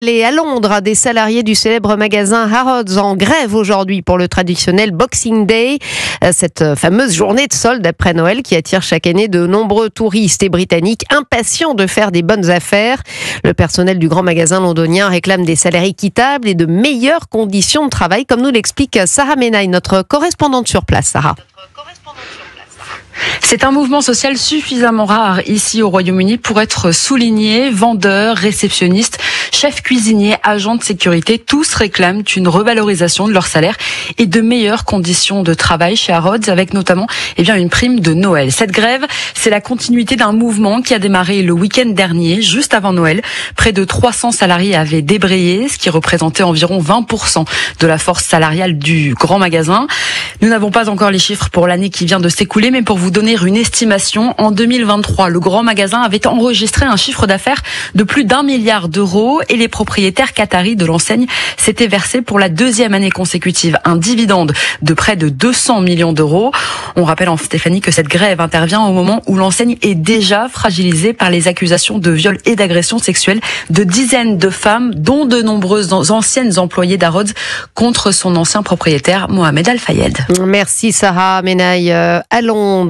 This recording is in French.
Et à Londres, des salariés du célèbre magasin Harrods en grève aujourd'hui pour le traditionnel Boxing Day, cette fameuse journée de solde après Noël qui attire chaque année de nombreux touristes et Britanniques impatients de faire des bonnes affaires. Le personnel du grand magasin londonien réclame des salaires équitables et de meilleures conditions de travail, comme nous l'explique Sarah Menaille, notre correspondante sur place. Sarah. C'est un mouvement social suffisamment rare ici au Royaume-Uni pour être souligné. Vendeurs, réceptionnistes, chefs cuisiniers, agents de sécurité, tous réclament une revalorisation de leur salaire et de meilleures conditions de travail chez Harrods, avec notamment une prime de Noël. Cette grève, c'est la continuité d'un mouvement qui a démarré le week-end dernier, juste avant Noël. Près de 300 salariés avaient débrayé, ce qui représentait environ 20% de la force salariale du grand magasin. Nous n'avons pas encore les chiffres pour l'année qui vient de s'écouler, mais pour vous donner une estimation, en 2023, le grand magasin avait enregistré un chiffre d'affaires de plus d'1 milliard d'euros et les propriétaires qataris de l'enseigne s'étaient versés pour la deuxième année consécutive un dividende de près de 200 millions d'euros. On rappelle en Stéphanie que cette grève intervient au moment où l'enseigne est déjà fragilisée par les accusations de viol et d'agression sexuelle de dizaines de femmes, dont de nombreuses anciennes employées d'Harrods, contre son ancien propriétaire Mohamed Al Fayed. Merci Sarah Menaille. À Londres.